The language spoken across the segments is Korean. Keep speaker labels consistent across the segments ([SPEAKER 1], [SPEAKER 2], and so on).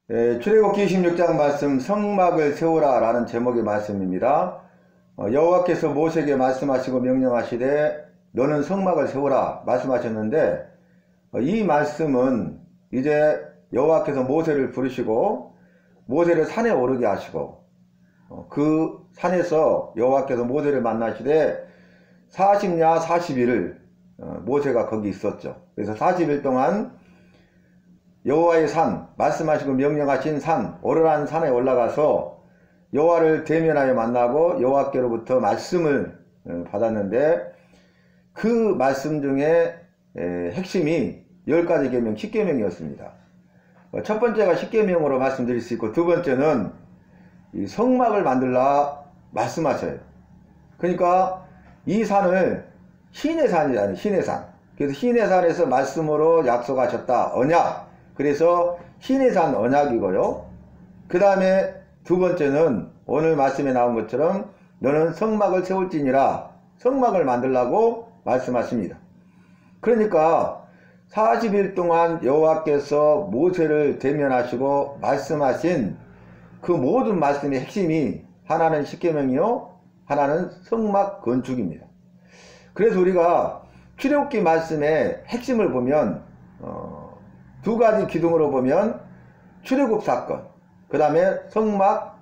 [SPEAKER 1] 출애굽기 26장 말씀 성막을 세우라 라는 제목의 말씀입니다. 여호와께서 모세에게 말씀하시고 명령하시되 너는 성막을 세우라 말씀하셨는데, 이 말씀은 이제 여호와께서 모세를 부르시고 모세를 산에 오르게 하시고, 그 산에서 여호와께서 모세를 만나시되 40냐 40일을 모세가 거기 있었죠. 그래서 40일 동안 여호와의 산, 말씀하시고 명령하신 산, 오르란 산에 올라가서 여호와를 대면하여 만나고 여호와께로부터 말씀을 받았는데, 그 말씀 중에 핵심이 10가지 계명, 10계명이었습니다. 첫 번째가 10계명으로 말씀드릴 수 있고, 두 번째는 이 성막을 만들라 말씀하셔요. 그러니까 이 산을 신의 산이잖아요. 신의 산. 그래서 신의 산에서 말씀으로 약속하셨다. 언약. 그래서 신의 산 언약이고요. 그 다음에 두 번째는 오늘 말씀에 나온 것처럼 너는 성막을 세울지니라, 성막을 만들라고 말씀하십니다. 그러니까 40일 동안 여호와께서 모세를 대면하시고 말씀하신 그 모든 말씀의 핵심이 하나는 십계명이요, 하나는 성막 건축입니다. 그래서 우리가 출애굽기 말씀의 핵심을 보면 두 가지 기둥으로 보면 출애굽 사건, 그 다음에 성막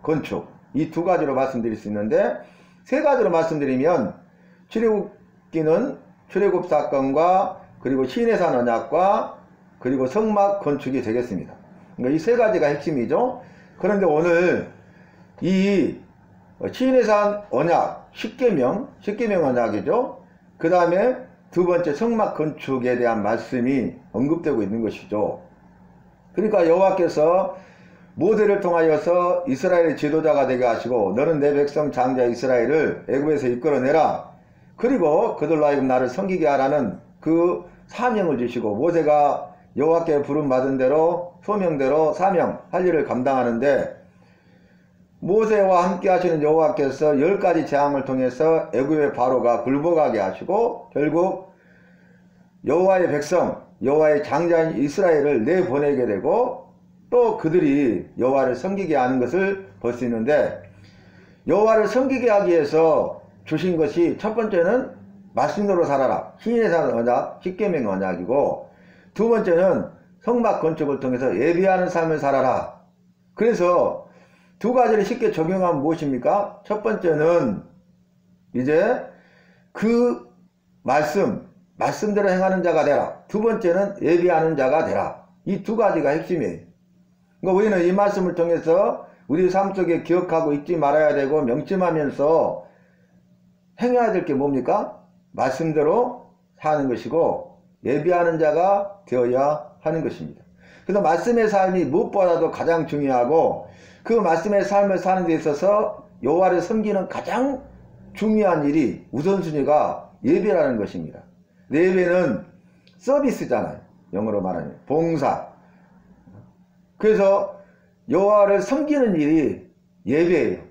[SPEAKER 1] 건축, 이 두 가지로 말씀드릴 수 있는데, 세 가지로 말씀드리면 출애굽기는 출애굽 사건과 그리고 신의 산 언약과 그리고 성막 건축이 되겠습니다. 그러니까 이 세 가지가 핵심이죠. 그런데 오늘 이 신의 산 언약, 십계명 언약이죠. 그 다음에 두 번째 성막 건축에 대한 말씀이 언급되고 있는 것이죠. 그러니까 여호와께서 모세를 통하여서 이스라엘의 지도자가 되게 하시고 너는 내 백성 장자 이스라엘을 애굽에서 이끌어내라, 그리고 그들로 하여금 나를 섬기게 하라는 그 사명을 주시고, 모세가 여호와께 부름받은 대로 소명대로 사명 할 일을 감당하는데, 모세와 함께 하시는 여호와께서 10가지 재앙을 통해서 애굽의 바로가 굴복하게 하시고 결국 여호와의 백성, 여호와의 장자인 이스라엘을 내보내게 되고, 또 그들이 여호와를 섬기게 하는 것을 볼 수 있는데, 여호와를 섬기게 하기 위해서 주신 것이 첫 번째는 말씀대로 살아라, 신의 산 언약, 십계명 언약이고, 두 번째는 성막 건축을 통해서 예비하는 삶을 살아라. 그래서 두 가지를 쉽게 적용하면 무엇입니까? 첫 번째는 이제 그 말씀대로 행하는 자가 되라. 두 번째는 예비하는 자가 되라. 이 두 가지가 핵심이에요. 그러니까 우리는 이 말씀을 통해서 우리 삶 속에 기억하고 잊지 말아야 되고 명심하면서 행해야 될 게 뭡니까? 말씀대로 사는 것이고 예비하는 자가 되어야 하는 것입니다. 그래서 말씀의 삶이 무엇보다도 가장 중요하고, 그 말씀의 삶을 사는 데 있어서 여호와를 섬기는 가장 중요한 일이, 우선순위가 예배라는 것입니다. 예배는 서비스잖아요. 영어로 말하면 봉사. 그래서 여호와를 섬기는 일이 예배예요.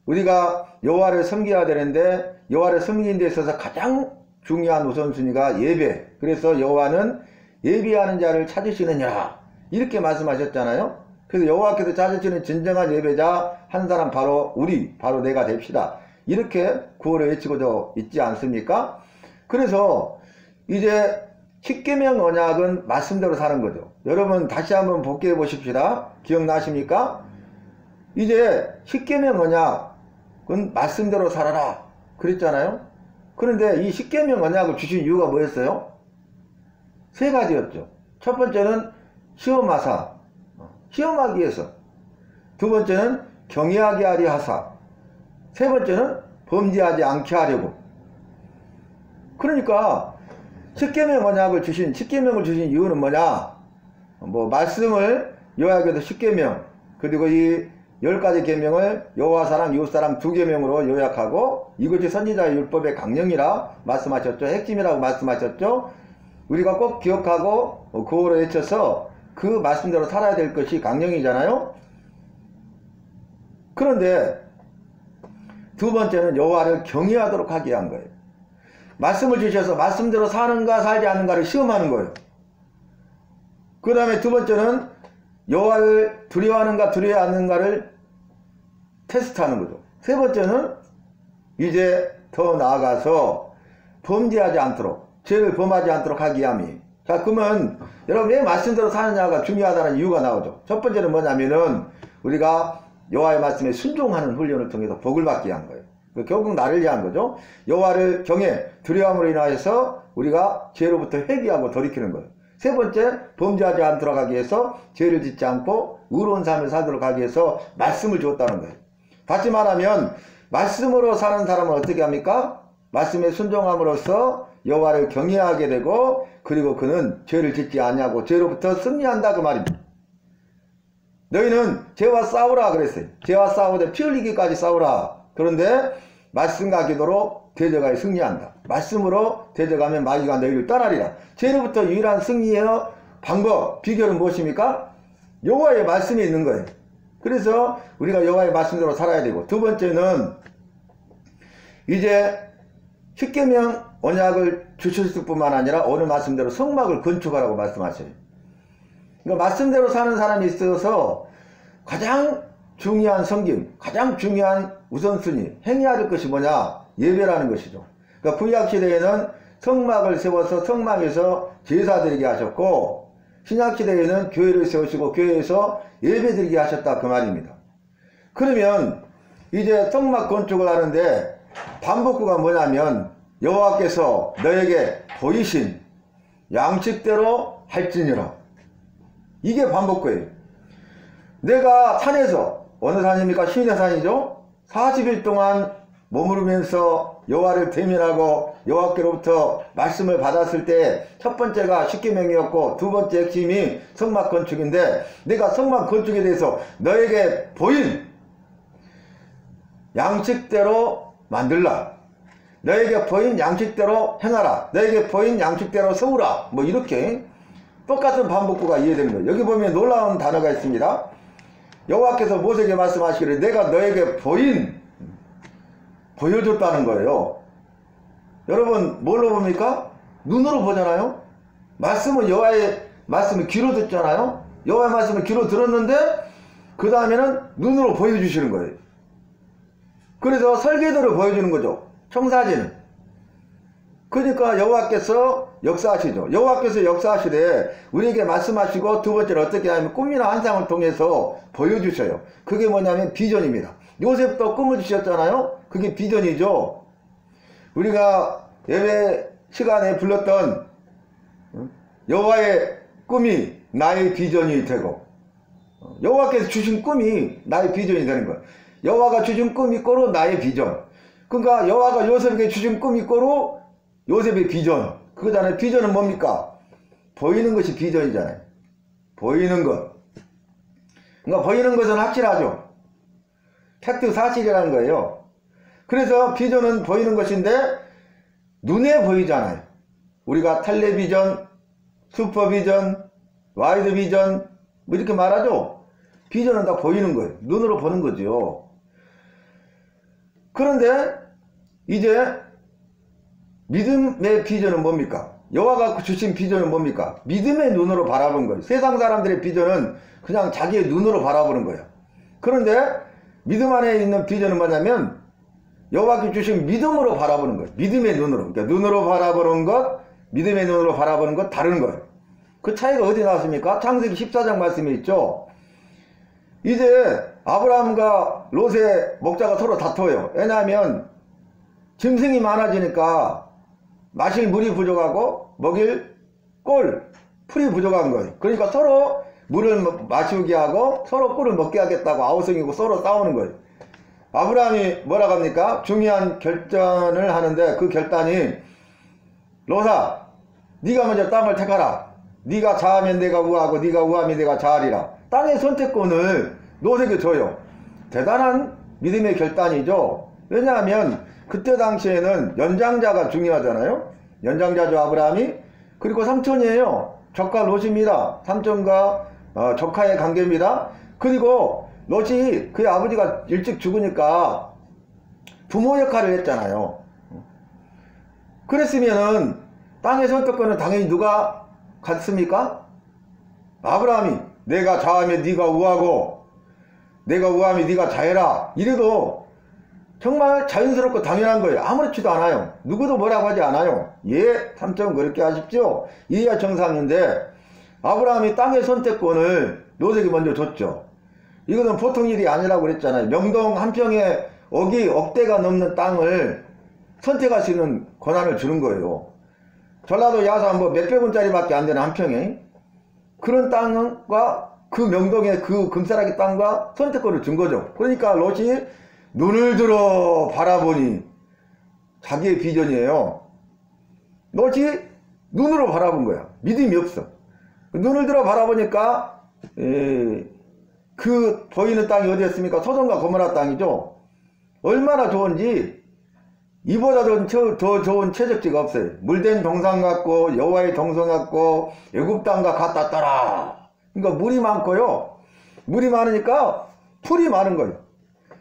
[SPEAKER 1] 우리가 여호와를 섬겨야 되는데 여호와를 섬기는 데 있어서 가장 중요한 우선순위가 예배. 그래서 여호와는 예배하는 자를 찾으시느니라, 이렇게 말씀하셨잖아요. 그래서 여호와께서 찾으시는 진정한 예배자 한 사람, 바로 바로 내가 됩시다, 이렇게 구호를 외치고도 있지 않습니까? 그래서 이제 십계명 언약은 말씀대로 사는 거죠. 여러분 다시 한번 복귀해 보십시다. 기억나십니까? 이제 십계명 언약은 말씀대로 살아라 그랬잖아요. 그런데 이 십계명 언약을 주신 이유가 뭐였어요? 세 가지였죠. 첫 번째는 시험하기 위해서, 두 번째는 경외하게 하려 하사, 세 번째는 범죄하지 않게 하려고. 그러니까 십계명 언약을 주신, 십계명을 주신 이유는 뭐냐? 말씀을 여호와께서 십계명, 그리고 이 10가지 계명을 여호와 사랑 이웃 사랑 2계명으로 요약하고, 이것이 선지자의 율법의 강령이라 말씀하셨죠. 핵심이라고 말씀하셨죠. 우리가 꼭 기억하고 구호로 외쳐서 그 말씀대로 살아야 될 것이 강령이잖아요. 그런데 두 번째는 여호와를 경외하도록 하게 한 거예요. 말씀을 주셔서 말씀대로 사는가 살지 않는가를 시험하는 거예요. 그 다음에 두 번째는 여호와를 두려워하는가 두려워하지 않는가를 테스트하는 거죠. 세 번째는 이제 더 나아가서 범죄하지 않도록, 죄를 범하지 않도록 하기 위함이. 자, 그러면 여러분 왜 말씀대로 사느냐가 중요하다는 이유가 나오죠. 첫 번째는 뭐냐면은 우리가 여호와의 말씀에 순종하는 훈련을 통해서 복을 받게 한 거예요. 결국 나를 위한 거죠. 여호와를 경외, 두려움으로 인하여서 우리가 죄로부터 회개하고 돌이키는 거예요. 세 번째, 범죄하지 않도록 하기 위해서 죄를 짓지 않고 의로운 삶을 살도록 하기 위해서 말씀을 주었다는 거예요. 다시 말하면 말씀으로 사는 사람은 어떻게 합니까? 말씀에 순종함으로써 여호와를 경외하게 되고, 그리고 그는 죄를 짓지 않냐고 죄로부터 승리한다 그 말입니다. 너희는 죄와 싸우라 그랬어요. 죄와 싸우되 피 흘리기까지 싸우라. 그런데 말씀과 기도로 대적하여 승리한다. 말씀으로 대적하면 마귀가 너희를 떠나리라. 죄로부터 유일한 승리의 방법, 비결은 무엇입니까? 여호와의 말씀이 있는 거예요. 그래서 우리가 여호와의 말씀대로 살아야 되고, 두 번째는 이제 십계명 언약을 주셨을 뿐만 아니라 오늘 말씀대로 성막을 건축하라고 말씀하셔요. 그러니까 말씀대로 사는 사람이 있어서 가장 중요한 섬김, 가장 중요한 우선순위, 행해야 될 것이 뭐냐? 예배라는 것이죠. 그러니까 구약시대에는 성막을 세워서 성막에서 제사드리게 하셨고, 신약시대에는 교회를 세우시고 교회에서 예배드리게 하셨다 그 말입니다. 그러면 이제 성막 건축을 하는데 반복구가 뭐냐면 여호와께서 너에게 보이신 양식대로 할지니라. 이게 반복구예요. 내가 산에서, 어느 산입니까? 시내 산이죠. 40일 동안 머무르면서 여호와를 대면하고 여호와께로부터 말씀을 받았을 때 첫 번째가 십계명이었고 두 번째 핵심이 성막 건축인데, 내가 성막 건축에 대해서 너에게 보인 양식대로 만들라, 너에게 보인 양식대로 행하라, 너에게 보인 양식대로 세우라, 뭐 이렇게 똑같은 반복구가 이해되는 거예요. 여기 보면 놀라운 단어가 있습니다. 여호와께서 모세에게 말씀하시기를 내가 너에게 보여줬다는 거예요. 여러분 뭘로 봅니까? 눈으로 보잖아요. 말씀은 여호와의 말씀을 귀로 듣잖아요. 여호와의 말씀을 귀로 들었는데 그 다음에는 눈으로 보여주시는 거예요. 그래서 설계도를 보여주는 거죠. 청사진을. 그러니까 여호와께서 역사하시죠. 여호와께서 역사하시되 우리에게 말씀하시고, 두 번째는 어떻게 하냐면 꿈이나 환상을 통해서 보여주셔요. 그게 뭐냐면 비전입니다. 요셉도 꿈을 주셨잖아요. 그게 비전이죠. 우리가 예배 시간에 불렀던 여호와의 꿈이 나의 비전이 되고, 여호와께서 주신 꿈이 나의 비전이 되는 거예요. 여호와가 주신 꿈이 꼬로 나의 비전. 그러니까 여호와가 요셉에게 주신 꿈이 꼬로 요셉의 비전. 그거잖아요. 비전은 뭡니까? 보이는 것이 비전이잖아요. 보이는 것. 그러니까 보이는 것은 확실하죠. 팩트 사실이라는 거예요. 그래서 비전은 보이는 것인데 눈에 보이잖아요. 우리가 텔레비전, 슈퍼비전, 와이드비전 뭐 이렇게 말하죠. 비전은 다 보이는 거예요. 눈으로 보는 거죠. 그런데 이제 믿음의 비전은 뭡니까? 여호와가 주신 비전은 뭡니까? 믿음의 눈으로 바라본 거예요. 세상 사람들의 비전은 그냥 자기의 눈으로 바라보는 거예요. 그런데 믿음 안에 있는 비전은 뭐냐면 여호와께 주신 믿음으로 바라보는 거예요. 믿음의 눈으로. 그러니까 눈으로 바라보는 것, 믿음의 눈으로 바라보는 것 다른 거예요. 그 차이가 어디 나왔습니까? 창세기 14장 말씀에 있죠. 이제 아브라함과 롯의 목자가 서로 다퉈요. 왜냐하면 짐승이 많아지니까 마실 물이 부족하고 먹일 풀이 부족한 거예요. 그러니까 서로 물을 마시게 하고 서로 꿀을 먹게 하겠다고 아우성이고 서로 싸우는 거예요. 아브라함이 뭐라고 합니까? 중요한 결단을 하는데 그 결단이, 롯아 네가 먼저 땅을 택하라. 네가 좌하면 내가 우하고 네가 우하면 내가 좌하리라. 땅의 선택권을 롯에게 줘요. 대단한 믿음의 결단이죠. 왜냐하면 그때 당시에는 연장자가 중요하잖아요. 연장자죠, 아브라함이. 그리고 삼촌이에요. 조카 롯입니다. 삼촌과 조카의 관계입니다. 그리고 롯이 그의 아버지가 일찍 죽으니까 부모 역할을 했잖아요. 그랬으면은 땅의 선택권은 당연히 누가 갖습니까? 아브라함이 내가 좌하면 네가 우하고 내가 우하면 네가 좌해라 이래도 정말 자연스럽고 당연한 거예요. 아무렇지도 않아요. 누구도 뭐라고 하지 않아요. 예, 삼촌 그렇게 하십시오. 이해야 정상인데 아브라함이 땅의 선택권을 노색이 먼저 줬죠. 이거는 보통 일이 아니라고 그랬잖아요. 명동 한 평에 억대가 넘는 땅을 선택할 수 있는 권한을 주는 거예요. 전라도 야산 뭐 몇백 원짜리밖에 안 되는 한 평에 그런 땅과 그 명동의 그 금싸라기 땅과 선택권을 준 거죠. 그러니까 롯이 눈을 들어 바라보니 자기의 비전이에요. 롯이 눈으로 바라본 거야. 믿음이 없어. 눈을 들어 바라보니까 그 보이는 땅이 어디였습니까? 소돔과 고모라 땅이죠. 얼마나 좋은지 이보다 더 좋은 채적지가 없어요. 물된 동산 같고 여호와의 동산 같고 애굽 땅과 같았더라. 그러니까 물이 많고요. 물이 많으니까 풀이 많은 거예요.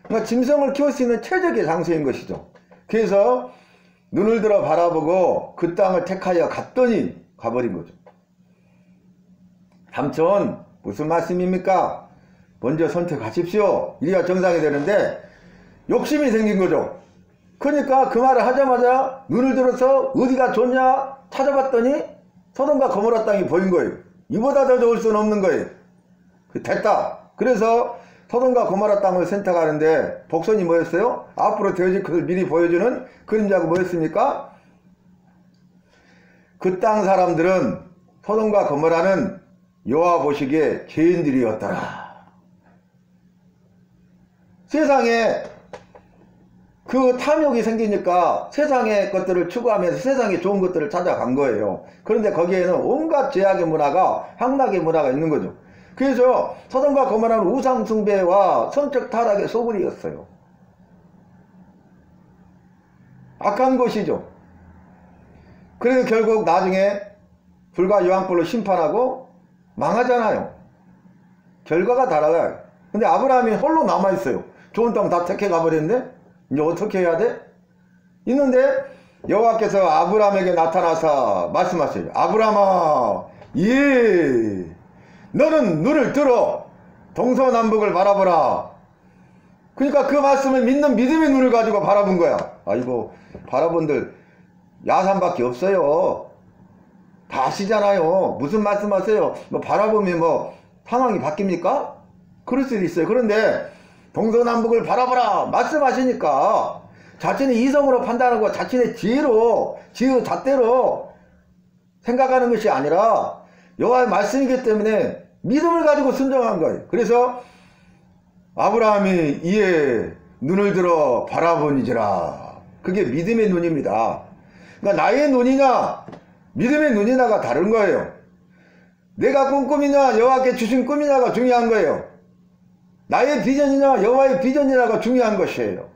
[SPEAKER 1] 그러니까 짐승을 키울 수 있는 최적의 장소인 것이죠. 그래서 눈을 들어 바라보고 그 땅을 택하여 갔더니 가버린 거죠. 삼촌 무슨 말씀입니까? 먼저 선택하십시오. 이래야 정상이 되는데 욕심이 생긴 거죠. 그러니까 그 말을 하자마자 눈을 들어서 어디가 좋냐 찾아봤더니 소돔과 고모라 땅이 보인 거예요. 이보다 더 좋을 수는 없는 거예요. 됐다. 그래서 소돔과 고모라 땅을 선택하는데 복선이 뭐였어요? 앞으로 되어질 것을 미리 보여주는 그림자가 뭐였습니까? 그 땅 사람들은 소돔과 고모라는 여호와 보시기에 죄인들이었더라. 세상에 그 탐욕이 생기니까 세상의 것들을 추구하면서 세상에 좋은 것들을 찾아간 거예요. 그런데 거기에는 온갖 죄악의 문화가 향락의 문화가 있는 거죠. 그래서 소돔과 고모라는 우상 숭배와 성적 타락의 소굴이었어요. 악한 것이죠. 그래서 결국 나중에 불과 요한불로 심판하고 망하잖아요. 결과가 달라요. 근데 아브라함이 홀로 남아있어요. 좋은 땅 다 택해 가버렸는데 이제 어떻게 해야 돼? 있는데 여호와께서 아브라함에게 나타나서 말씀하세요. 아브라함아, 예, 너는 눈을 들어 동서남북을 바라보라. 그러니까 그 말씀을 믿는 믿음의 눈을 가지고 바라본 거야. 아이고, 바라본들 야산밖에 없어요. 다 아시잖아요. 무슨 말씀하세요? 뭐 바라보면 뭐 상황이 바뀝니까? 그럴 수도 있어요. 그런데 동서남북을 바라보라 말씀하시니까 자신의 이성으로 판단하고 자신의 지혜로 잣대로 생각하는 것이 아니라 여호와의 말씀이기 때문에 믿음을 가지고 순종한 거예요. 그래서 아브라함이 이에 눈을 들어 바라보니지라. 그게 믿음의 눈입니다. 그러니까 나의 눈이냐 믿음의 눈이냐가 다른 거예요. 내가 꾼 꿈이냐 여호와께 주신 꿈이냐가 중요한 거예요. 나의 비전이냐 여호와의 비전이냐가 중요한 것이에요.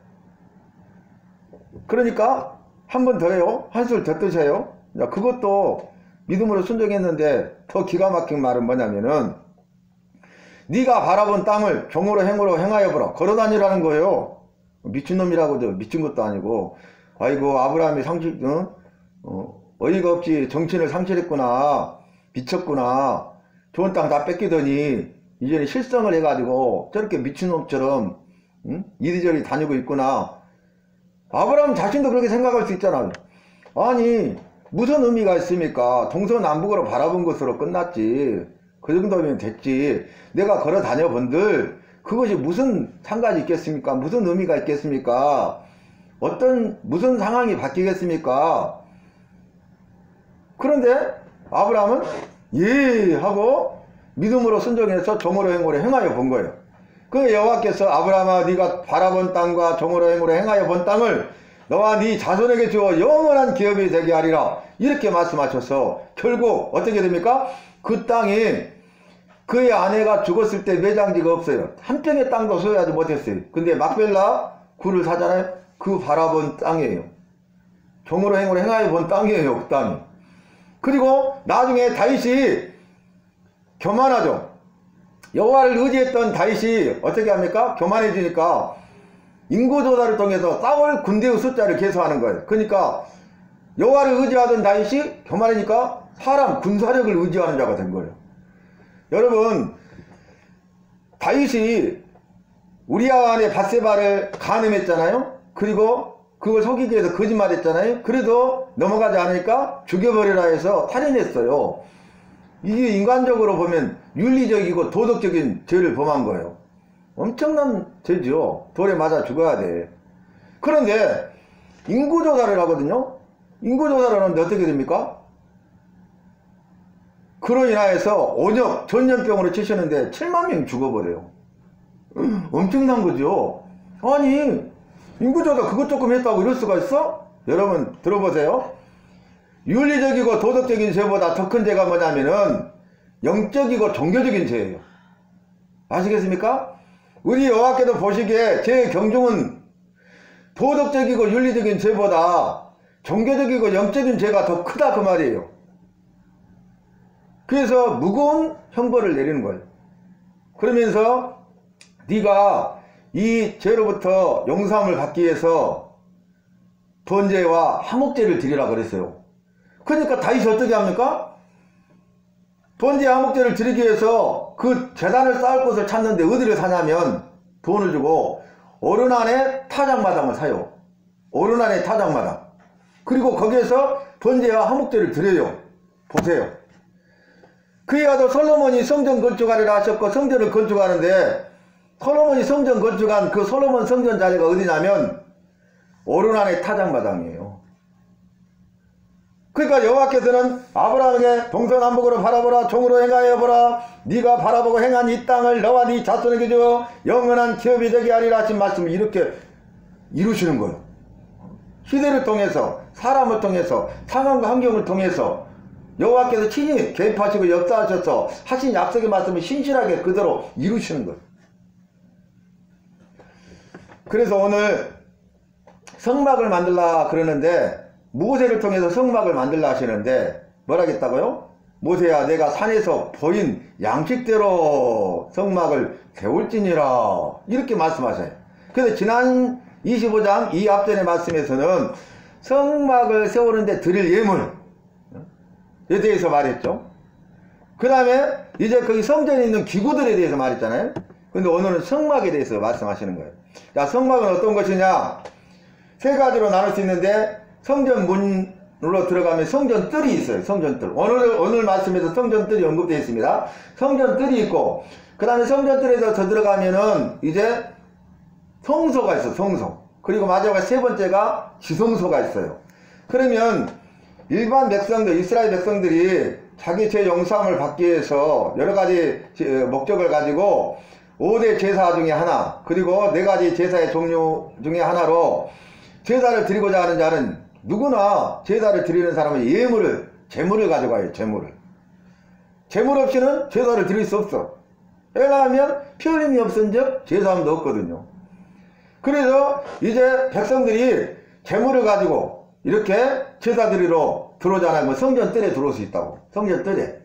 [SPEAKER 1] 그러니까 한 번 더 해요. 한술 더 뜨세요. 그것도 믿음으로 순종했는데 더 기가 막힌 말은 뭐냐면은 네가 바라본 땅을 종으로 행으로 행하여 보라. 걸어다니라는 거예요. 미친놈이라고도 미친 것도 아니고 아이고 아브라함이 어이가 없지 정신을 상실했구나. 미쳤구나. 좋은 땅 다 뺏기더니 이제는 실성을 해가지고 저렇게 미친놈처럼 이리저리 다니고 있구나. 아브라함 자신도 그렇게 생각할 수 있잖아요. 아니 무슨 의미가 있습니까? 동서남북으로 바라본 것으로 끝났지. 그 정도면 됐지. 내가 걸어 다녀 본들 그것이 무슨 상관이 있겠습니까? 무슨 의미가 있겠습니까? 무슨 상황이 바뀌겠습니까? 그런데 아브라함은 예 하고 믿음으로 순종해서 종으로 행으로 행하여 본 거예요. 그 여호와께서 아브라함아 네가 바라본 땅과 종으로 행으로 행하여 본 땅을 너와 네 자손에게 주어 영원한 기업이 되게 하리라. 이렇게 말씀하셔서 결국 어떻게 됩니까? 그 땅이 그의 아내가 죽었을 때 매장지가 없어요. 한 평의 땅도 소유하지 못했어요. 근데 막벨라 굴을 사잖아요. 그 바라본 땅이에요. 종으로 행으로 행하여 본 땅이에요. 그 땅이. 그리고 나중에 다윗이 교만하죠. 여호와를 의지했던 다윗이 어떻게 합니까? 교만해지니까 인구조사를 통해서 싸울 군대의 숫자를 계수하는 거예요. 그러니까 여호와를 의지하던 다윗이 교만하니까 사람 군사력을 의지하는 자가 된 거예요. 여러분, 다윗이 우리아 안에 밧세바를 간음했잖아요. 그리고 그걸 속이기 위해서 거짓말했잖아요. 그래도 넘어가지 않으니까 죽여버리라 해서 살인했어요. 이게 인간적으로 보면 윤리적이고 도덕적인 죄를 범한 거예요. 엄청난 죄죠. 돌에 맞아 죽어야 돼. 그런데 인구조사를 하거든요. 인구조사를 하는데 어떻게 됩니까? 그로 인하여서 온역 전염병으로 치시는데 7만 명이 죽어버려요. 엄청난 거죠. 아니, 인구조사 그것 조금 했다고 이럴 수가 있어? 여러분 들어보세요. 윤리적이고 도덕적인 죄보다 더 큰 죄가 뭐냐면은 영적이고 종교적인 죄예요. 아시겠습니까? 우리 여호와께서 보시기에 제 경중은 도덕적이고 윤리적인 죄보다 종교적이고 영적인 죄가 더 크다 그 말이에요. 그래서 무거운 형벌을 내리는 거예요. 그러면서 네가 이 죄로부터 용서함을 받기 위해서 번제와 화목제를 드리라 그랬어요. 그러니까 다윗이 어떻게 합니까? 번제와 화목제를 드리기 위해서 그 제단을 쌓을 곳을 찾는데 어디를 사냐면 돈을 주고 어른 안에 타작마당을 사요. 어른 안에 타작마당. 그리고 거기에서 번제와 화목제를 드려요. 보세요. 그이가도 솔로몬이 성전 건축하리라 하셨고 성전을 건축하는데 솔로몬이 성전 건축한 그 솔로몬 성전 자리가 어디냐면 어른 안에 타작마당이에요. 그러니까 여호와께서는 아브라함에게 동서남북으로 바라보라 종으로 행하여 보라 네가 바라보고 행한 이 땅을 너와 네 자손에게 주어 영원한 기업이 되게 하리라 하신 말씀을 이렇게 이루시는 거예요. 시대를 통해서 사람을 통해서 상황과 환경을 통해서 여호와께서 친히 개입하시고 역사하셔서 하신 약속의 말씀을 신실하게 그대로 이루시는 거예요. 그래서 오늘 성막을 만들라 그러는데 모세를 통해서 성막을 만들라 하시는데 뭐라겠다고요? 모세야 내가 산에서 보인 양식대로 성막을 세울지니라 이렇게 말씀하셔요. 그래서 지난 25장 이 앞전의 말씀에서는 성막을 세우는데 드릴 예물에 대해서 말했죠. 그 다음에 이제 거기 성전에 있는 기구들에 대해서 말했잖아요. 근데 오늘은 성막에 대해서 말씀하시는 거예요. 자, 성막은 어떤 것이냐? 세 가지로 나눌 수 있는데 성전 문으로 들어가면 성전뜰이 있어요. 성전뜰. 오늘 말씀에서 성전뜰이 언급되어 있습니다. 성전뜰이 있고 그 다음에 성전뜰에서 더 들어가면은 이제 성소가 있어. 성소. 그리고 마지막 세 번째가 지성소가 있어요. 그러면 일반 백성들, 이스라엘 백성들이 자기 죄 용서함을 받기 위해서 여러 가지 목적을 가지고 5대 제사 중에 하나, 그리고 4가지 제사의 종류 중에 하나로 제사를 드리고자 하는 자는 누구나 제사를 드리는 사람은 재물을 가져가요. 재물 없이는 제사를 드릴 수 없어. 왜냐하면 피 흘림이 없은즉 제사함도 없거든요. 그래서 이제 백성들이 재물을 가지고 이렇게 제사 드리러 들어오잖아요. 뭐 성전뜰에 들어올 수 있다고. 성전뜰에.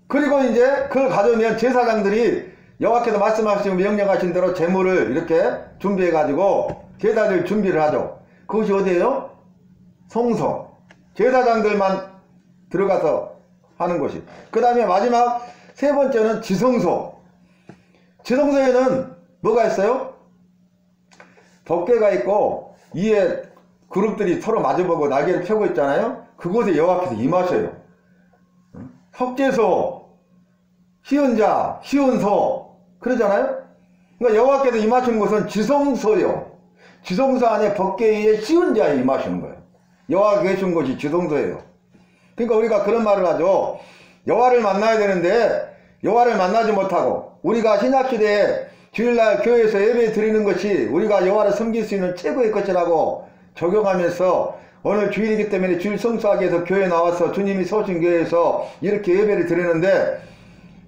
[SPEAKER 1] 그리고 이제 그걸 가져오면 제사장들이 여호와께서 말씀하시고 명령하신 대로 재물을 이렇게 준비해 가지고 제사들 준비를 하죠. 그것이 어디예요? 성소. 제사장들만 들어가서 하는 곳이. 그 다음에 마지막 세 번째는 지성소. 지성소에는 뭐가 있어요? 덮개가 있고 이에 그룹들이 서로 마주보고 날개를 펴고 있잖아요. 그곳에 여호와께서 임하셔요. 석재소, 시은자, 시은소 그러잖아요. 그러니까 여호와께서 임하시는 곳은 지성소요. 지성소 안에 덮개 위에 시은자에 임하시는 거예요. 여호와가 계신 곳이 지성소예요. 그러니까 우리가 그런 말을 하죠. 여호와를 만나야 되는데 여호와를 만나지 못하고 우리가 신약시대에 주일날 교회에서 예배 드리는 것이 우리가 여호와를 섬길 수 있는 최고의 것이라고 적용하면서 오늘 주일이기 때문에 주일 성수하기 위해서 교회에 나와서 주님이 세우신 교회에서 이렇게 예배를 드리는데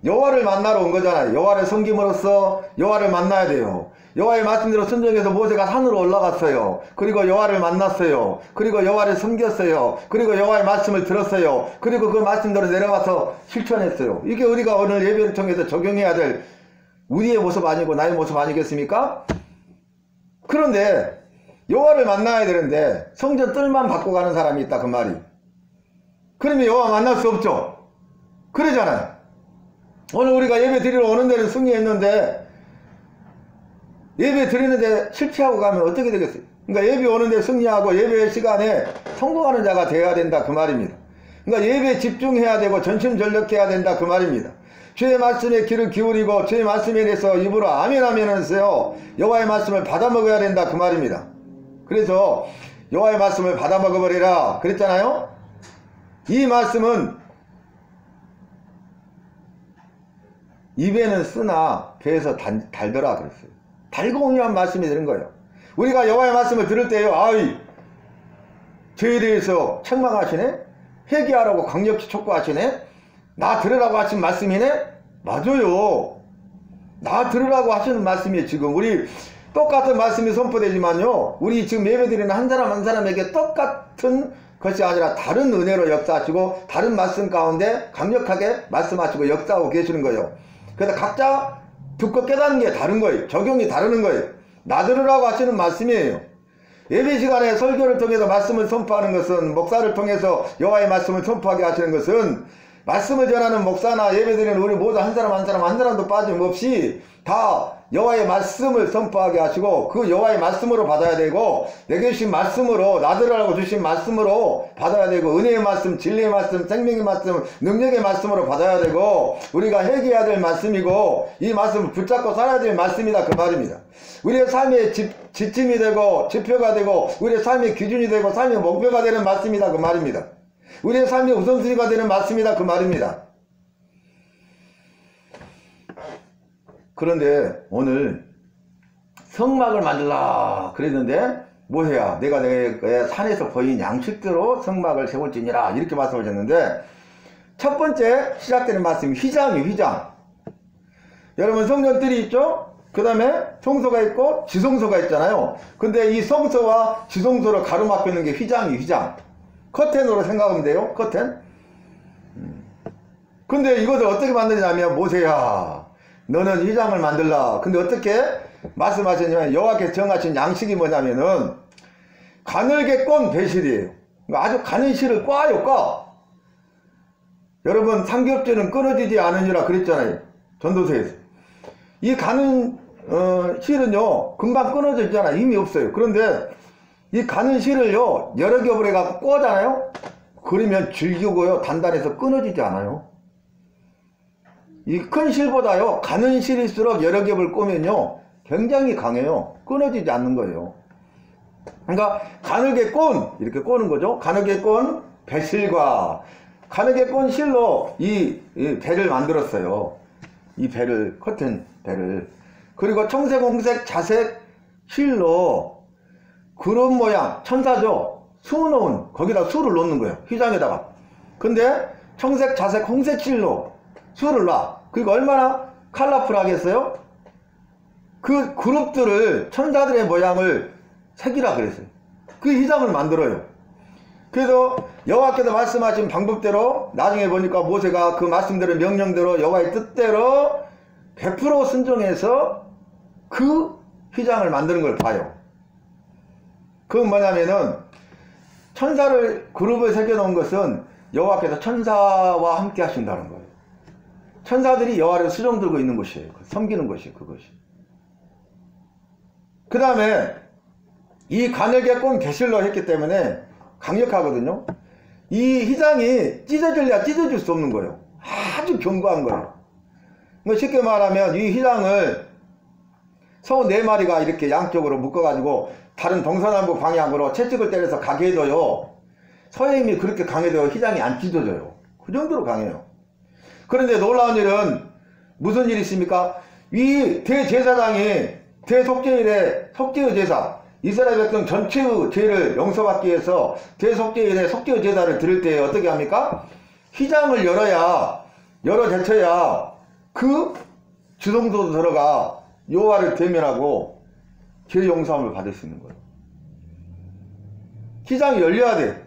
[SPEAKER 1] 여호와를 만나러 온 거잖아요. 여호와를 섬김으로써 여호와를 만나야 돼요. 여호와의 말씀대로 순종해서 모세가 산으로 올라갔어요. 그리고 여호와를 만났어요. 그리고 여호와를 섬겼어요. 그리고 여호와의 말씀을 들었어요. 그리고 그 말씀대로 내려가서 실천했어요. 이게 우리가 오늘 예배를 통해서 적용해야 될 우리의 모습 아니고 나의 모습 아니겠습니까? 그런데 여호와를 만나야 되는데 성전 뜰만 받고 가는 사람이 있다 그 말이. 그러면 여호와 만날 수 없죠. 그러잖아요. 오늘 우리가 예배 드리러 오는 데는 승리했는데 예배 드리는데 실패하고 가면 어떻게 되겠어요? 그러니까 예배 오는데 승리하고 예배 시간에 성공하는 자가 되어야 된다 그 말입니다. 그러니까 예배에 집중해야 되고 전심전력해야 된다 그 말입니다. 주의 말씀에 귀를 기울이고 주의 말씀에 대해서 입으로 아멘 아멘 하면서요 여호와의 말씀을 받아 먹어야 된다 그 말입니다. 그래서 여호와의 말씀을 받아 먹어버리라 그랬잖아요. 이 말씀은 입에는 쓰나 배에서 달더라 그랬어요. 달고 온유한 말씀이 되는 거예요. 우리가 여호와의 말씀을 들을 때요, 아이 죄에 대해서 책망하시네, 회개하라고 강력히 촉구하시네, 나 들으라고 하신 말씀이네. 맞아요, 나 들으라고 하시는 말씀이에요. 지금 우리 똑같은 말씀이 선포되지만요, 우리 지금 예배드리는 한 사람 한 사람에게 똑같은 것이 아니라 다른 은혜로 역사하시고 다른 말씀 가운데 강력하게 말씀하시고 역사하고 계시는 거예요. 그래서 각자 듣고 깨닫는 게 다른 거예요. 적용이 다르는 거예요. 나 들으라고 하시는 말씀이에요. 예배 시간에 설교를 통해서 말씀을 선포하는 것은, 목사를 통해서 여호와의 말씀을 선포하게 하시는 것은, 말씀을 전하는 목사나 예배드리는 우리 모두 한 사람 한 사람도 빠짐없이 다 여호와의 말씀을 선포하게 하시고 그 여호와의 말씀으로 받아야 되고, 내게 주신 말씀으로, 나 들으라고 주신 말씀으로 받아야 되고, 은혜의 말씀, 진리의 말씀, 생명의 말씀, 능력의 말씀으로 받아야 되고, 우리가 회개해야 될 말씀이고 이 말씀을 붙잡고 살아야 될 말씀이다 그 말입니다. 우리의 삶의 지침이 되고 지표가 되고 우리의 삶의 기준이 되고 삶의 목표가 되는 말씀이다 그 말입니다. 우리의 삶의 우선순위가 되는 말씀이다 그 말입니다. 그런데 오늘 성막을 만들라 그랬는데 뭐 해야? 내가 내 산에서 보인 양식대로 성막을 세울지니라 이렇게 말씀하셨는데, 첫 번째 시작되는 말씀이 휘장이에요. 휘장. 여러분 성전들이 있죠? 그 다음에 성소가 있고 지성소가 있잖아요. 근데 이 성소와 지성소를 가로막혀 있는 게 휘장이에요. 휘장. 커튼으로 생각하면 돼요. 커튼. 근데 이것을 어떻게 만드냐면, 모세야 너는 휘장을 만들라. 근데 어떻게 말씀하셨냐면, 여호와께서 정하신 양식이 뭐냐면은 가늘게 꼰 배실이에요. 아주 가는 실을 꽈요. 꽈. 여러분 삼겹살은 끊어지지 않으니라 그랬잖아요, 전도서에서. 이 가는 실은요 금방 끊어지잖아요. 힘이 없어요. 그런데 이 가는 실을요 여러 겹을 해갖고 꽂잖아요. 그러면 질기고요 단단해서 끊어지지 않아요. 이 큰 실보다요 가는 실일수록 여러 겹을 꼬면요 굉장히 강해요. 끊어지지 않는 거예요. 그러니까 가늘게 꼰, 이렇게 꼬는 거죠. 가늘게 꼰 배실과 가늘게 꼰 실로 이 배를 만들었어요. 이 배를, 커튼 배를. 그리고 청색, 홍색, 자색 실로 그런 모양, 천사죠. 수 놓은, 거기다 수를 놓는 거예요. 휘장에다가. 근데 청색, 자색, 홍색 실로 수를 놔. 그리고 얼마나 컬러풀하겠어요? 그 그룹들을, 천사들의 모양을 색이라 그랬어요. 그 휘장을 만들어요. 그래서 여호와께서 말씀하신 방법대로 나중에 보니까 모세가 그 말씀대로 명령대로 여호와의 뜻대로 100% 순종해서 그 휘장을 만드는 걸 봐요. 그건 뭐냐면은 천사를 그룹을 새겨놓은 것은 여호와께서 천사와 함께 하신다는 거예요. 천사들이 여호와를 수종 들고 있는 것이에요. 섬기는 것이 그것이. 그 다음에 이 가늘게 꼰 배실로 했기 때문에 강력하거든요. 이 휘장이 찢어질래야 찢어질 수 없는 거예요. 아주 견고한 거예요. 쉽게 말하면 이 휘장을 소 4마리가 이렇게 양쪽으로 묶어가지고 다른 동서남북 방향으로 채찍을 때려서 가게 해도요, 소의 힘이 그렇게 강해도 휘장이 안 찢어져요. 그 정도로 강해요. 그런데 놀라운 일은 무슨 일이 있습니까? 이 대제사장이 대속죄일에 속죄의 제사, 이스라엘 백성 전체의 죄를 용서받기 위해서 대속죄일에 속죄의 제사를 드릴 때 어떻게 합니까? 휘장을 열어 제쳐야 그 지성소로 들어가 여호와를 대면하고 죄 용서함을 받을 수 있는 거예요. 휘장이 열려야 돼.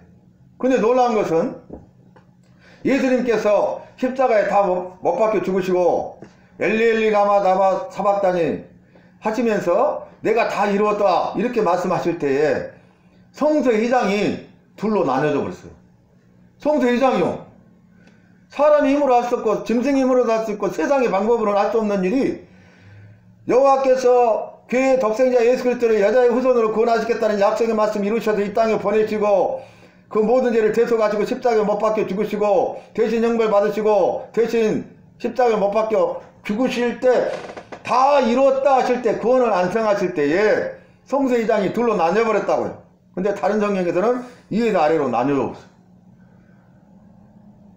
[SPEAKER 1] 근데 놀라운 것은 예수님께서 십자가에 다 못 박혀 죽으시고 엘리 라마 사박다니 하시면서 내가 다 이루었다 이렇게 말씀하실 때에 성소의 휘장이 둘로 나눠져 버렸어요. 성소의 휘장이요. 사람의 힘으로 할 수 없고 짐승의 힘으로도 할 수 있고 세상의 방법으로는 할 수 없는 일이 여호와께서 그의 독생자 예수 그리스도를 여자의 후손으로 구원하시겠다는 약속의 말씀 이루셔서 이 땅에 보내시고 그 모든 죄를 대속하시고 십자가에 못 박혀 죽으시고 대신 형벌 받으시고 대신 십자가에 못 박혀 죽으실 때 다 이루었다 하실 때 구원을 완성하실 때에 성서 2장이 둘로 나뉘어버렸다고요. 근데 다른 성경에서는 위에서 아래로 나뉘어져 없어요.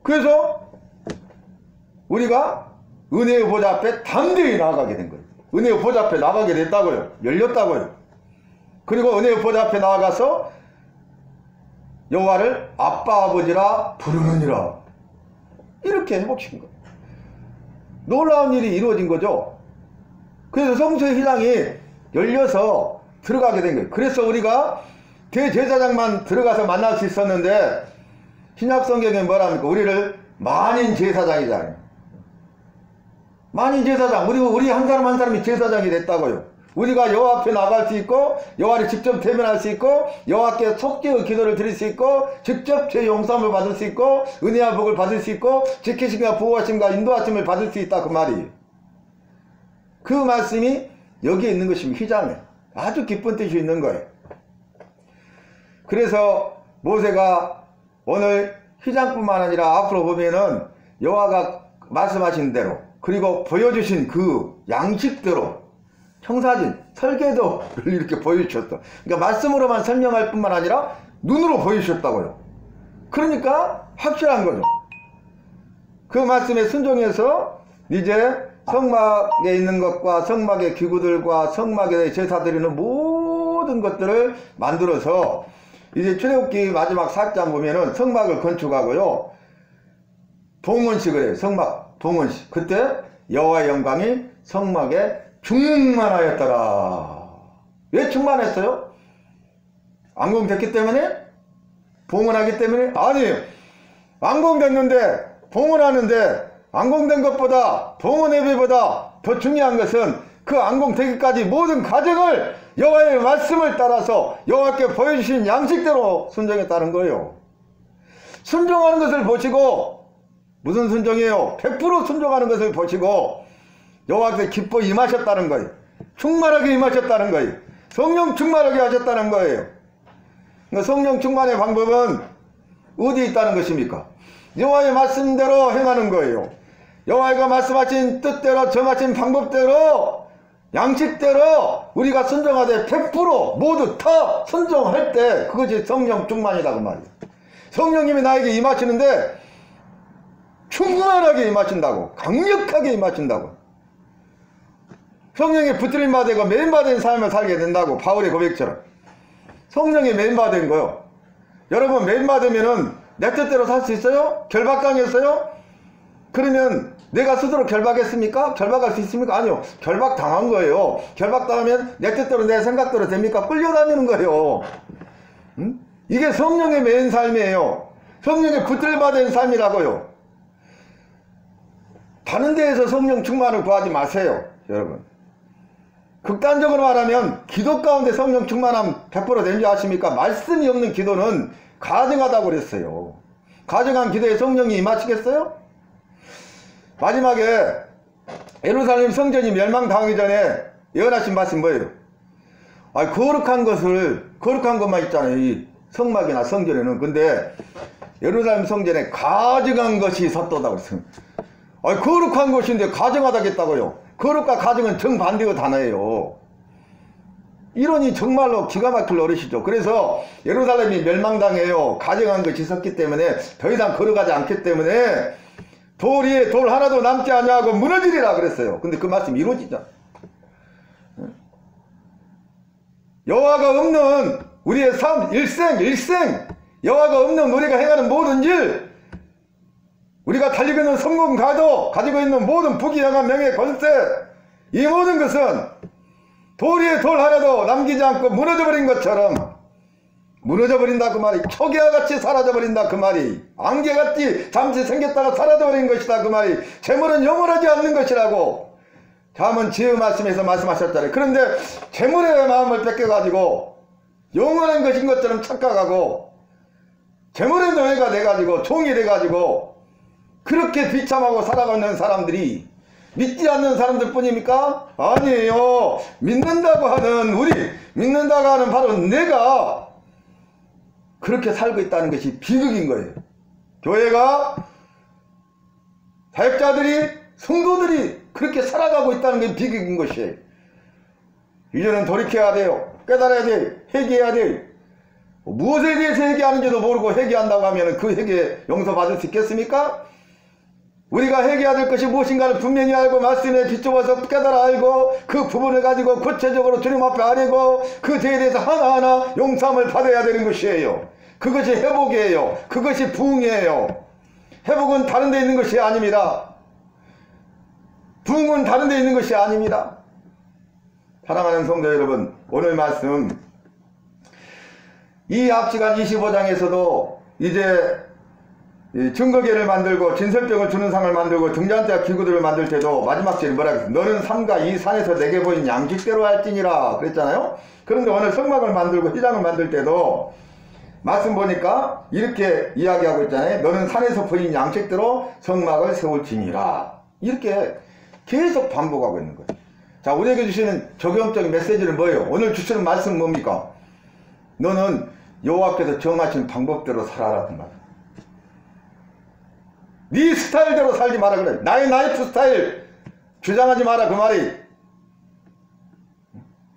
[SPEAKER 1] 그래서 우리가 은혜의 보좌 앞에 담대히 나아가게 된 거예요. 은혜의 보좌 앞에 나가게 됐다고요. 열렸다고요. 그리고 은혜의 보좌 앞에 나아가서 여호와를 아빠 아버지라 부르느니라 이렇게 회복시킨 거예요. 놀라운 일이 이루어진 거죠. 그래서 성소의 휘장이 열려서 들어가게 된 거예요. 그래서 우리가 대제사장만 들어가서 만날 수 있었는데 신약 성경에 뭐랍니까? 우리를 만인 제사장이잖아요. 만인 제사장. 우리 한 사람 한 사람이 제사장이 됐다고요. 우리가 여호와 앞에 나갈 수 있고 여호와를 직접 대면할 수 있고 여호와께 속죄의 기도를 드릴 수 있고 직접 죄 용서함을 받을 수 있고 은혜와 복을 받을 수 있고 지키심과 보호하심과 인도하심을 받을 수 있다 그 말이에요. 그 말씀이 여기에 있는 것입니다. 휘장에 아주 기쁜 뜻이 있는 거예요. 그래서 모세가 오늘 휘장뿐만 아니라 앞으로 보면은 여호와가 말씀하신 대로 그리고 보여주신 그 양식대로 청사진, 설계도를 이렇게 보여주셨다. 그러니까 말씀으로만 설명할 뿐만 아니라 눈으로 보여주셨다고요. 그러니까 확실한 거죠. 그 말씀에 순종해서 이제 성막에 있는 것과 성막의 기구들과 성막에 제사 드리는 모든 것들을 만들어서 이제 출애굽기 마지막 4장 보면은 성막을 건축하고요. 봉헌식을 해요. 성막 봉헌식. 그때 여호와의 영광이 성막에 충만하였더라. 왜 충만했어요? 완공됐기 때문에? 봉헌하기 때문에? 아니에요. 완공됐는데 봉헌하는데 완공된 것보다 봉헌 예배보다 더 중요한 것은 그 완공되기까지 모든 과정을 여호와의 말씀을 따라서 여호와께 보여주신 양식대로 순종했다는 거예요. 순종하는 것을 보시고 무슨 순종이에요? 100% 순종하는 것을 보시고 여호와께서 기뻐 임하셨다는 거예요. 충만하게 임하셨다는 거예요. 성령 충만하게 하셨다는 거예요. 그러니까 성령 충만의 방법은 어디에 있다는 것입니까? 여호와의 말씀대로 행하는 거예요. 여호와가 말씀하신 뜻대로 정하신 방법대로 양식대로 우리가 순종하되 100% 모두 다 순종할 때 그것이 성령 충만이다 그 말이에요. 성령님이 나에게 임하시는데 충만하게 임하신다고, 강력하게 임하신다고. 성령에 붙들림 받고 매인받은 삶을 살게 된다고. 바울의 고백처럼 성령에 매인받은 거요. 여러분 매인받으면은 내 뜻대로 살 수 있어요? 결박당했어요? 그러면 내가 스스로 결박했습니까? 결박할 수 있습니까? 아니요. 결박당한 거예요. 결박당하면 내 뜻대로 내 생각대로 됩니까? 끌려다니는 거예요. 이게 성령의 매인 삶이에요. 성령에 붙들받은 삶이라고요. 다른 데에서 성령 충만을 구하지 마세요. 여러분. 극단적으로 말하면 기도 가운데 성령 충만함 100% 되는지 아십니까? 말씀이 없는 기도는 가증하다고 그랬어요. 가증한 기도에 성령이 임하시겠어요? 마지막에 예루살렘 성전이 멸망당하기 전에 예언하신 말씀 뭐예요? 거룩한 것만 있잖아요. 이 성막이나 성전에는. 근데 예루살렘 성전에 가증한 것이 섰도다 그랬어요. 거룩한 것인데 가증하다겠다고요. 거룩과 가증은 정반대의 단어예요. 이론이 정말로 기가 막힐 노릇이죠. 그래서 예루살렘이 멸망당해요. 가증한 것이 섰기 때문에 더 이상 걸어가지 않기 때문에 돌 위에 돌 하나도 남지 않냐고 무너지리라 그랬어요. 근데 그 말씀 이루어지죠. 여호와가 없는 우리의 삶 일생 여호와가 없는 우리가 행하는 모든 일, 우리가 달리고 있는 성공 가도 가지고 있는 모든 부귀영화 명예 권세, 이 모든 것은 돌 위에 돌 하나도 남기지 않고 무너져버린 것처럼 무너져버린다 그 말이. 초기와 같이 사라져버린다 그 말이. 안개같이 잠시 생겼다가 사라져버린 것이다 그 말이. 재물은 영원하지 않는 것이라고 잠언 지혜 말씀에서 말씀하셨잖아요. 그런데 재물의 마음을 뺏겨가지고 영원한 것인 것처럼 착각하고 재물의 노예가 돼가지고 종이 돼가지고 그렇게 비참하고 살아가는 사람들이 믿지 않는 사람들 뿐입니까? 아니에요. 믿는다고 하는 바로 내가 그렇게 살고 있다는 것이 비극인 거예요. 교회가, 사역자들이, 성도들이 그렇게 살아가고 있다는 게 비극인 것이에요. 이제는 돌이켜야 돼요. 깨달아야 돼요. 회개해야 돼요. 무엇에 대해서 회개하는지도 모르고 회개한다고 하면 그 회개 용서받을 수 있겠습니까? 우리가 회개해야 될 것이 무엇인가를 분명히 알고 말씀에 비추어서 깨달아 알고 그 부분을 가지고 구체적으로 주님 앞에 아뢰고 그 죄에 대해서 하나하나 용서함을 받아야 되는 것이에요. 그것이 회복이에요. 그것이 부흥이에요. 회복은 다른 데 있는 것이 아닙니다. 부흥은 다른 데 있는 것이 아닙니다. 사랑하는 성도 여러분, 오늘 말씀 이 앞시간 25장에서도 이제 증거계를 만들고 진설병을 주는 상을 만들고 등잔대와 기구들을 만들 때도 마지막 절이 뭐라 그랬어요? 너는 삼가 이 산에서 내게 보인 양식대로 할지니라 그랬잖아요. 그런데 오늘 성막을 만들고 휘장을 만들 때도 말씀 보니까 이렇게 이야기하고 있잖아요. 너는 산에서 보인 양식대로 성막을 세울지니라. 이렇게 계속 반복하고 있는 거예요. 자, 우리에게 주시는 적용적인 메시지는 뭐예요? 오늘 주시는 말씀은 뭡니까? 너는 여호와께서 정하신 방법대로 살아라 그 말. 네 스타일대로 살지 마라 그래. 나의 라이프 스타일 주장하지 마라 그 말이.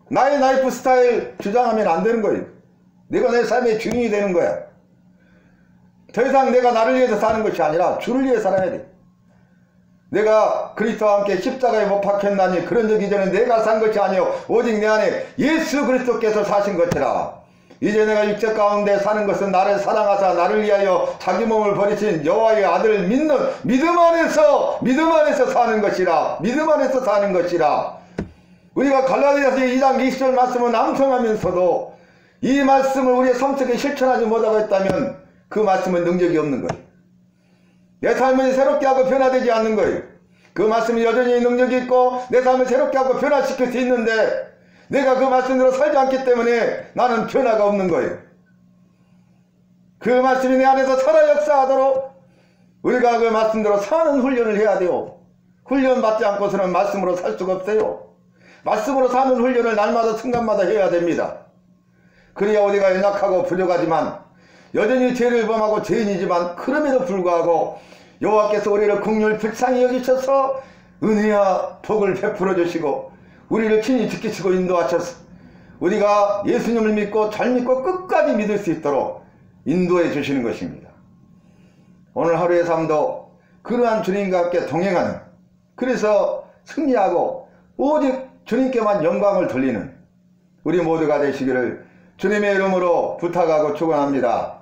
[SPEAKER 1] 나의 라이프 스타일 주장하면 안 되는 거예요. 내가 내 삶의 주인이 되는 거야. 더 이상 내가 나를 위해서 사는 것이 아니라 주를 위해 살아야 돼. 내가 그리스도와 함께 십자가에 못 박혔나니 그런 적 이전에 내가 산 것이 아니요 오직 내 안에 예수 그리스도께서 사신 것이라. 이제 내가 육체 가운데 사는 것은 나를 사랑하사 나를 위하여 자기 몸을 버리신 여호와의 아들을 믿는 믿음 안에서 사는 것이라. 믿음 안에서 사는 것이라. 우리가 갈라디아서 2장 20절 말씀을 암송하면서도 이 말씀을 우리의 삶 속에 실천하지 못하고 있다면 그 말씀은 능력이 없는 거예요. 내 삶을 새롭게 하고 변화되지 않는 거예요. 그 말씀이 여전히 능력이 있고 내 삶을 새롭게 하고 변화시킬 수 있는데 내가 그 말씀대로 살지 않기 때문에 나는 변화가 없는 거예요. 그 말씀이 내 안에서 살아 역사하도록 우리가 그 말씀대로 사는 훈련을 해야 돼요. 훈련 받지 않고서는 말씀으로 살 수가 없어요. 말씀으로 사는 훈련을 날마다 순간마다 해야 됩니다. 그래야 우리가 연약하고 부족하지만 여전히 죄를 범하고 죄인이지만 그럼에도 불구하고 여호와께서 우리를 긍휼 불쌍히 여기셔서 은혜와 복을 베풀어 주시고 우리를 친히 지키시고 인도하셔서 우리가 예수님을 믿고 잘 믿고 끝까지 믿을 수 있도록 인도해 주시는 것입니다. 오늘 하루의 삶도 그러한 주님과 함께 동행하는, 그래서 승리하고 오직 주님께만 영광을 돌리는 우리 모두가 되시기를 주님의 이름으로 부탁하고 축원합니다.